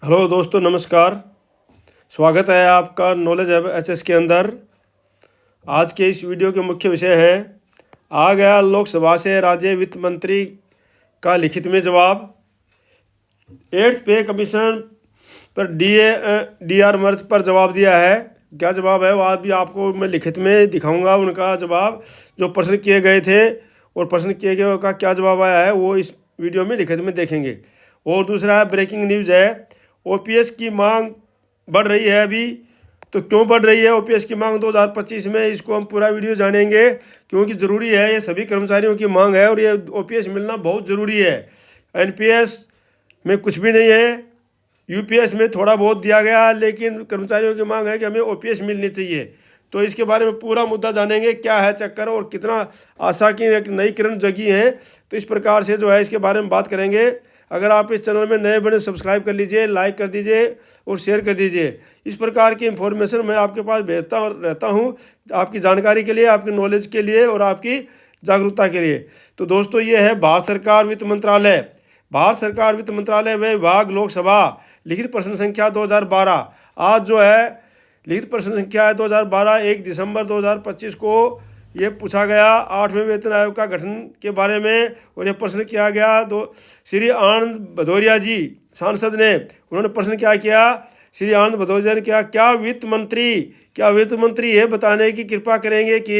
Hello दोस्तों, नमस्कार। स्वागत है आपका नॉलेज हब एचएस के अंदर। आज के इस वीडियो के मुख्य विषय हैं, आ गया लोकसभा से राज्य वित्त मंत्री का लिखित में जवाब, 8th पे कमीशन पर डीआर मर्ज पर जवाब दिया है। क्या जवाब है वो आज भी आपको मैं लिखित में दिखाऊंगा। उनका जवाब जो प्रश्न किए गए थे और प्रश्न किए गए का क्या जवाब आया है वो इस वीडियो में लिखित में देखेंगे। और दूसरा ब्रेकिंग न्यूज़ है, ओपीएस की मांग बढ़ रही है अभी। तो क्यों बढ़ रही है ओपीएस की मांग 2025 में, इसको हम पूरा वीडियो जानेंगे, क्योंकि ज़रूरी है। ये सभी कर्मचारियों की मांग है और ये ओपीएस मिलना बहुत ज़रूरी है। एनपीएस में कुछ भी नहीं है, यूपीएस में थोड़ा बहुत दिया गया, लेकिन कर्मचारियों की मांग है कि हमें ओपीएस मिलनी चाहिए। तो इसके बारे में पूरा मुद्दा जानेंगे, क्या है चक्कर और कितना आशा की एक नई किरण जगी है। तो इस प्रकार से जो है इसके बारे में बात करेंगे। अगर आप इस चैनल में नए बने सब्सक्राइब कर लीजिए, लाइक कर दीजिए और शेयर कर दीजिए। इस प्रकार की इन्फॉर्मेशन मैं आपके पास भेजता रहता हूँ, आपकी जानकारी के लिए, आपकी नॉलेज के लिए और आपकी जागरूकता के लिए। तो दोस्तों, ये है भारत सरकार वित्त मंत्रालय। भारत सरकार वित्त मंत्रालय व विभाग लोकसभा लिखित प्रश्न संख्या 2012। आज जो है लिखित प्रश्न संख्या है 2012, 1 दिसंबर 2025 को ये पूछा गया 8वें वेतन आयोग का गठन के बारे में। और ये प्रश्न किया गया श्री आनंद भदौरिया जी सांसद ने। उन्होंने प्रश्न क्या किया, श्री आनंद भदौरिया ने क्या वित्त मंत्री ये बताने की कृपा करेंगे कि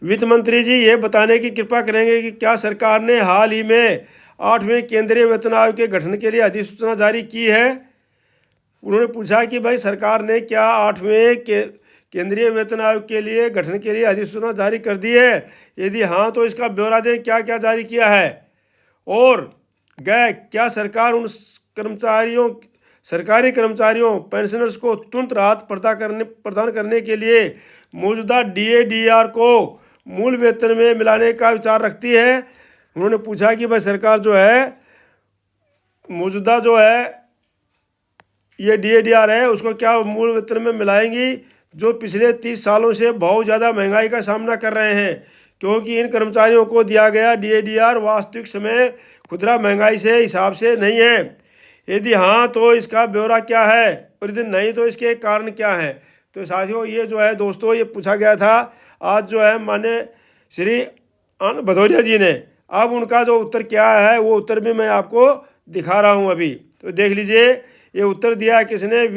वित्त मंत्री जी ये बताने की कृपा करेंगे कि क्या सरकार ने हाल ही में 8वें केंद्रीय वेतन आयोग के गठन के लिए अधिसूचना जारी की है। उन्होंने पूछा कि भाई सरकार ने क्या 8वें केंद्रीय वेतन आयोग के लिए गठन के लिए अधिसूचना जारी कर दी है, यदि हाँ तो इसका ब्यौरा दें, क्या क्या जारी किया है। और क्या सरकार उन सरकारी कर्मचारियों पेंशनर्स को तुरंत राहत प्रदान करने के लिए मौजूदा डीआर को मूल वेतन में मिलाने का विचार रखती है। उन्होंने पूछा कि भाई सरकार जो है मौजूदा जो है ये डीआर है उसको क्या मूल वेतन में मिलाएंगी, जो पिछले 30 सालों से बहुत ज़्यादा महंगाई का सामना कर रहे हैं। क्योंकि इन कर्मचारियों को दिया गया डीआर वास्तविक समय खुदरा महंगाई से हिसाब से नहीं है। यदि हाँ तो इसका ब्यौरा क्या है और यदि नहीं तो इसके कारण क्या है। तो साथियों, ये जो है दोस्तों ये पूछा गया था आज जो है माननीय श्री आनंद भदौरिया जी ने। अब उनका जो उत्तर क्या है वो उत्तर भी मैं आपको दिखा रहा हूँ अभी। तो देख लीजिए, ये उत्तर दिया किसने,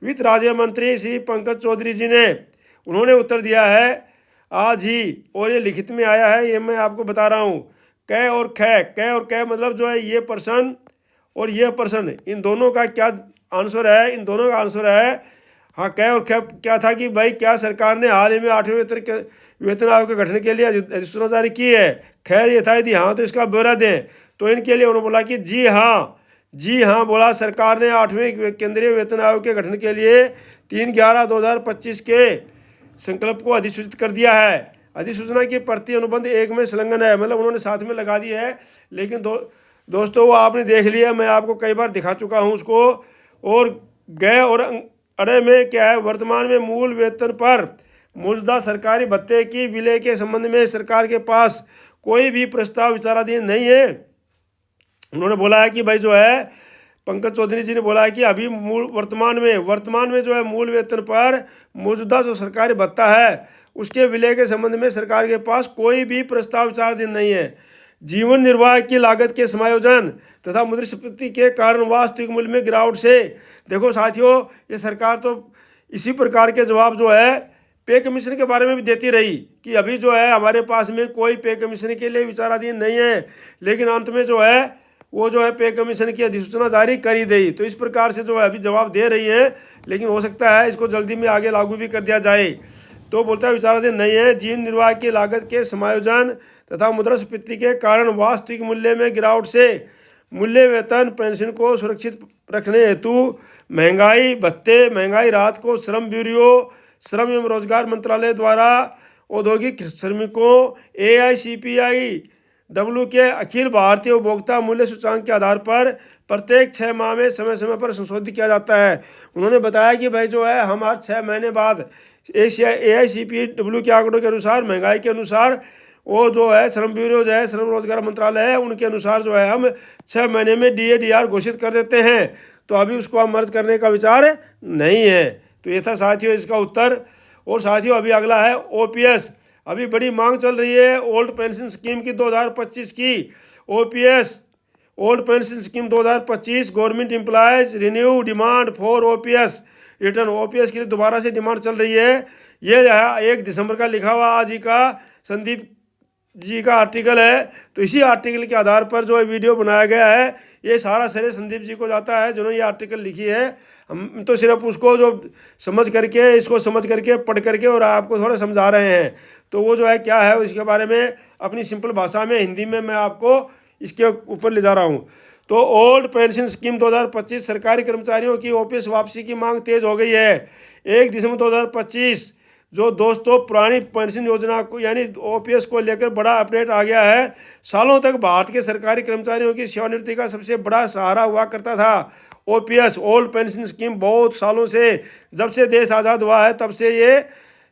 वित्त राज्य मंत्री श्री पंकज चौधरी जी ने। उन्होंने उत्तर दिया है आज ही और ये लिखित में आया है, ये मैं आपको बता रहा हूँ। कै और कै मतलब जो है ये पर्सन और ये पर्सन, इन दोनों का क्या आंसर है, इन दोनों का आंसर है हाँ। कै और कै क्या था कि भाई क्या सरकार ने हाल ही में 8वें वेतन आयोग के गठन के लिए अधिसूचना जारी की है। खैर ये था, यदि हाँ तो इसका ब्यौरा दें। तो इनके लिए उन्होंने बोला कि जी हाँ बोला, सरकार ने 8वें केंद्रीय वेतन आयोग के गठन के लिए 3/11/2025 के संकल्प को अधिसूचित कर दिया है। अधिसूचना की प्रति अनुबंध 1 में संलग्न है, मतलब उन्होंने साथ में लगा दी है। लेकिन दोस्तों वो आपने देख लिया, मैं आपको कई बार दिखा चुका हूँ उसको। और और अड़े में क्या है, वर्तमान में मूल वेतन पर मौजूदा सरकारी भत्ते की विलय के संबंध में सरकार के पास कोई भी प्रस्ताव विचाराधीन नहीं है। उन्होंने बोला है कि भाई जो है पंकज चौधरी जी ने बोला है कि अभी वर्तमान में जो है मूल वेतन पर मौजूदा जो सरकारी भत्ता है उसके विलय के संबंध में सरकार के पास कोई भी प्रस्ताव विचाराधीन नहीं है। जीवन निर्वाह की लागत के समायोजन तथा मुद्रास्फीति के कारण वास्तविक मूल्य में गिरावट से, देखो साथियों ये सरकार तो इसी प्रकार के जवाब जो है पे कमीशन के बारे में भी देती रही कि अभी जो है हमारे पास में कोई पे कमीशन के लिए विचाराधीन नहीं है, लेकिन अंत में जो है वो जो है पे कमीशन की अधिसूचना जारी करी गई। तो इस प्रकार से जो है अभी जवाब दे रही है, लेकिन हो सकता है इसको जल्दी में आगे लागू भी कर दिया जाए। तो बोलता है विचाराधीन नहीं है। जीवन निर्वाह की लागत के समायोजन तथा मुद्रास्फीति के कारण वास्तविक मूल्य में गिरावट से मूल्य वेतन पेंशन को सुरक्षित रखने हेतु महंगाई भत्ते महंगाई राहत को श्रम ब्यूरो श्रम एवं रोजगार मंत्रालय द्वारा औद्योगिक श्रमिकों AICPI के अखिल भारतीय उपभोक्ता मूल्य सूचकांक के आधार पर प्रत्येक 6 माह में समय समय पर संशोधित किया जाता है। उन्होंने बताया कि भाई जो है हम हर 6 महीने बाद AICPI के आंकड़ों के अनुसार महंगाई के अनुसार वो जो है श्रम ब्यूरो जो है, श्रम रोजगार मंत्रालय है, उनके अनुसार जो है हम 6 महीने में DADR घोषित कर देते हैं। तो अभी उसको हम मर्ज करने का विचार नहीं है। तो ये था साथियों इसका उत्तर। और साथियों अभी अगला है OPS। अभी बड़ी मांग चल रही है ओल्ड पेंशन स्कीम की 2025 की। OPS old pension scheme 2025 government employees renew demand for OPS return. OPS के लिए दोबारा से डिमांड चल रही है। ये 1 दिसंबर का लिखा हुआ आज ही का संदीप जी का आर्टिकल है। तो इसी आर्टिकल के आधार पर जो वीडियो बनाया गया है, ये सारा श्रेय संदीप जी को जाता है जिन्होंने ये आर्टिकल लिखी है। हम तो सिर्फ उसको जो समझ करके पढ़ करके और आपको थोड़ा समझा रहे हैं। तो वो जो है क्या है इसके बारे में अपनी सिंपल भाषा में हिंदी में मैं आपको इसके ऊपर ले जा रहा हूँ। तो ओल्ड पेंशन स्कीम 2025 सरकारी कर्मचारियों की OPS वापसी की मांग तेज हो गई है। 1 दिसंबर 2025 जो दोस्तों पुरानी पेंशन योजना को यानी OPS को लेकर बड़ा अपडेट आ गया है। सालों तक भारत के सरकारी कर्मचारियों की सेवानिवृत्ति का सबसे बड़ा सहारा हुआ करता था OPS ओल्ड पेंशन स्कीम। बहुत सालों से जब से देश आज़ाद हुआ है तब से ये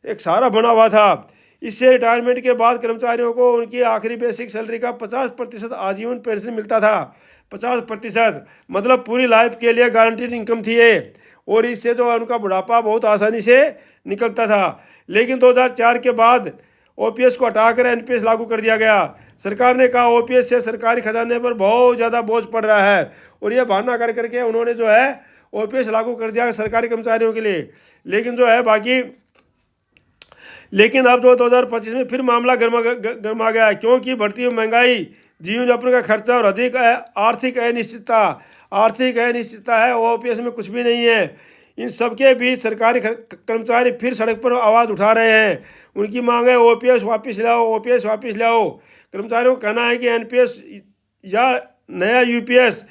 एक सहारा बना हुआ था। इससे रिटायरमेंट के बाद कर्मचारियों को उनकी आखिरी बेसिक सैलरी का 50% आजीवन पेंशन मिलता था। 50% मतलब पूरी लाइफ के लिए गारंटीड इनकम थी ये। और इससे जो उनका बुढ़ापा बहुत आसानी से निकलता था। लेकिन 2004 के बाद OPS को हटाकर NPS लागू कर दिया गया। सरकार ने कहा OPS से सरकारी खजाने पर बहुत ज़्यादा बोझ पड़ रहा है, और ये बहाना कर करके उन्होंने जो है OPS लागू कर दिया सरकारी कर्मचारियों के लिए। लेकिन जो है लेकिन अब जो 2025 में फिर मामला गर्मा गया, क्योंकि बढ़ती हुई महंगाई, जीवन यापन का खर्चा और अधिक आर्थिक अनिश्चितता है। OPS में कुछ भी नहीं है। इन सबके बीच सरकारी कर्मचारी फिर सड़क पर आवाज़ उठा रहे हैं। उनकी मांग है OPS वापस लाओ, OPS वापस लाओ। कर्मचारियों का कहना है कि NPS या नया UPS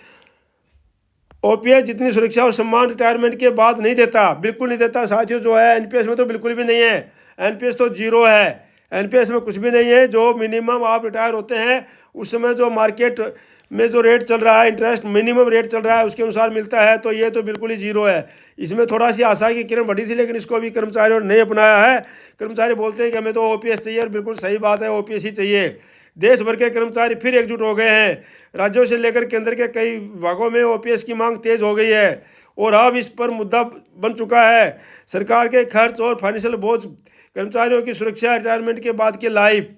OPS जितनी सुरक्षा और सम्मान रिटायरमेंट के बाद नहीं देता, बिल्कुल नहीं देता साथियों। जो है NPS में तो बिल्कुल भी नहीं है। NPS तो जीरो है। NPS में कुछ भी नहीं है। जो मिनिमम आप रिटायर होते हैं उस समय जो मार्केट में जो रेट चल रहा है, इंटरेस्ट मिनिमम रेट चल रहा है उसके अनुसार मिलता है। तो ये तो बिल्कुल ही जीरो है। इसमें थोड़ा सी आशा की किरण बढ़ी थी, लेकिन इसको भी कर्मचारियों ने नहीं अपनाया है। कर्मचारी बोलते हैं कि हमें तो OPS चाहिए, और बिल्कुल सही बात है, OPS ही चाहिए। देश भर के कर्मचारी फिर एकजुट हो गए हैं। राज्यों से लेकर केंद्र के कई विभागों में OPS की मांग तेज हो गई है, और अब इस पर मुद्दा बन चुका है। सरकार के खर्च और फाइनेंशियल बोझ, कर्मचारियों की सुरक्षा, रिटायरमेंट के बाद की life.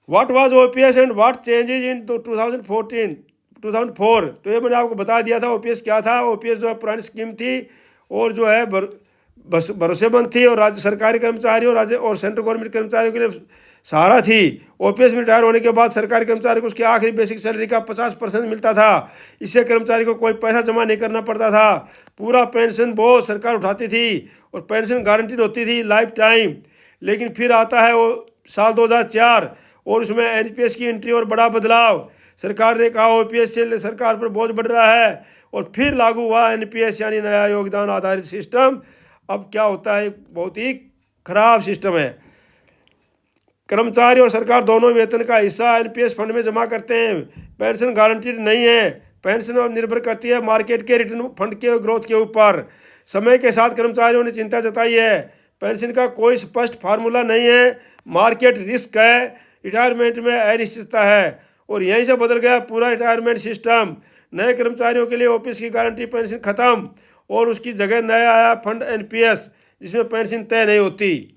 What was OPS and what changes in 2004। तो ये मैंने आपको बता दिया था OPS क्या था। OPS जो है पुरानी स्कीम थी, और जो है भरोसेमंद थी, और राज्य सरकारी कर्मचारियों राज्य और सेंट्रल गवर्नमेंट कर्मचारियों के लिए सहारा थी। OPS में रिटायर होने के बाद सरकारी कर्मचारी को उसकी आखिरी बेसिक सैलरी का 50% मिलता था। इससे कर्मचारी को कोई पैसा जमा नहीं करना पड़ता था। पूरा पेंशन बोझ सरकार उठाती थी, और पेंशन गारंटीड होती थी लाइफ टाइम। लेकिन फिर आता है वो साल 2004, और उसमें NPS की एंट्री और बड़ा बदलाव। सरकार ने कहा OPS से सरकार पर बोझ बढ़ रहा है, और फिर लागू हुआ NPS यानी नया योगदान आधारित सिस्टम। अब क्या होता है, बहुत ही खराब सिस्टम है। कर्मचारी और सरकार दोनों वेतन का हिस्सा NPS फंड में जमा करते हैं। पेंशन गारंटीड नहीं है। पेंशन अब निर्भर करती है मार्केट के रिटर्न फंड के ग्रोथ के ऊपर। समय के साथ कर्मचारियों ने चिंता जताई है। पेंशन का कोई स्पष्ट फार्मूला नहीं है। मार्केट रिस्क है। रिटायरमेंट में अनिश्चितता है, और यहीं से बदल गया पूरा रिटायरमेंट सिस्टम। नए कर्मचारियों के लिए OPS की गारंटी पेंशन खत्म, और उसकी जगह नया आया फंड NPS, जिसमें पेंशन तय नहीं होती।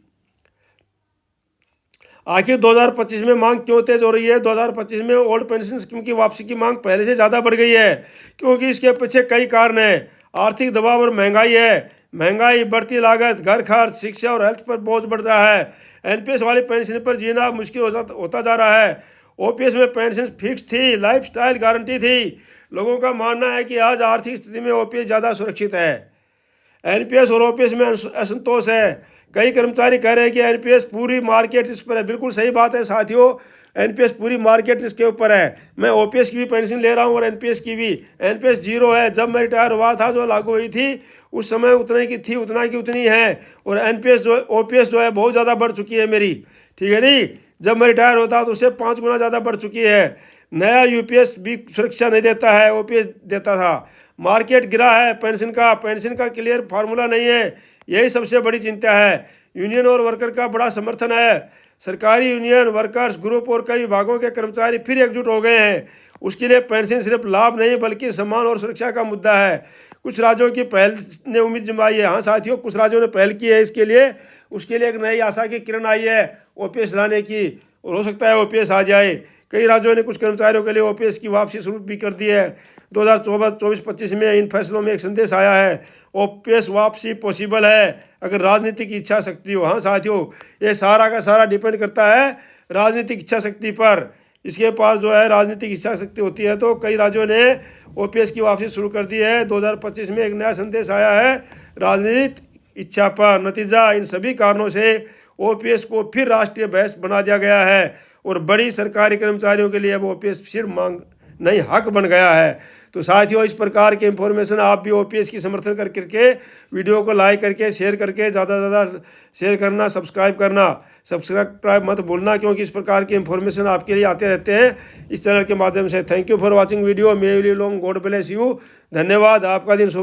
आखिर 2025 में मांग क्यों तेज हो रही है? 2025 में ओल्ड पेंशन स्कीम की वापसी की मांग पहले से ज़्यादा बढ़ गई है, क्योंकि इसके पीछे कई कारण हैं। आर्थिक दबाव और महंगाई है। महंगाई, बढ़ती लागत, घर खर्च, शिक्षा और हेल्थ पर बोझ बढ़ रहा है। NPS वाली पेंशन पर जीना मुश्किल होता जा रहा है। OPS में पेंशन फिक्स थी, लाइफस्टाइल गारंटी थी। लोगों का मानना है कि आज आर्थिक स्थिति में OPS ज़्यादा सुरक्षित है। NPS और OPS में असंतोष है। कई कर्मचारी कह रहे हैं कि NPS पूरी मार्केट रिस्क पर है। बिल्कुल सही बात है साथियों, NPS पूरी मार्केट रिस्क के ऊपर है। मैं OPS की भी पेंशन ले रहा हूँ और NPS की भी। NPS जीरो है। जब मैं रिटायर हुआ था जो लागू हुई थी उस समय उतने की थी, उतना की उतनी है। और OPS जो है बहुत ज़्यादा बढ़ चुकी है मेरी, ठीक है नहीं। जब मैं रिटायर होता तो उससे 5 गुना ज़्यादा बढ़ चुकी है। नया UPS भी सुरक्षा नहीं देता है, OPS देता था। मार्केट गिरा है पेंशन का क्लियर फार्मूला नहीं है। यही सबसे बड़ी चिंता है। यूनियन और वर्कर का बड़ा समर्थन है। सरकारी यूनियन, वर्कर्स ग्रुप और कई विभागों के कर्मचारी फिर एकजुट हो गए हैं। उसके लिए पेंशन सिर्फ लाभ नहीं बल्कि सम्मान और सुरक्षा का मुद्दा है। कुछ राज्यों की पहल ने उम्मीद जमाई है। हाँ साथियों, कुछ राज्यों ने पहल की है इसके लिए। उसके लिए एक नई आशा की किरण आई है ओपीएस लाने की, और हो सकता है ओपीएस आ जाए। कई राज्यों ने कुछ कर्मचारियों के लिए ओपीएस की वापसी शुरू भी कर दी है। 2024-25 में इन फैसलों में एक संदेश आया है, ओपीएस वापसी पॉसिबल है अगर राजनीतिक इच्छा शक्ति हो। हाँ साथियों, ये सारा का सारा डिपेंड करता है राजनीतिक इच्छा शक्ति पर। इसके पास जो है राजनीतिक इच्छा शक्ति होती है तो कई राज्यों ने ओपीएस की वापसी शुरू कर दी है। 2025 में एक नया संदेश आया है राजनीतिक इच्छा पर। नतीजा, इन सभी कारणों से ओपीएस को फिर राष्ट्रीय बहस बना दिया गया है और बड़ी सरकारी कर्मचारियों के लिए अब ओपीएस सिर्फ मांग नहीं हक बन गया है। तो साथियों, इस प्रकार के इंफॉर्मेशन आप भी ओपीएस की समर्थन करके वीडियो को लाइक करके शेयर करके ज़्यादा से ज़्यादा शेयर करना, सब्सक्राइब मत भूलना, क्योंकि इस प्रकार के इंफॉर्मेशन आपके लिए आते रहते हैं इस चैनल के माध्यम से। Thank you for watching video. May you live long, God bless you. धन्यवाद। आपका दिन शुभ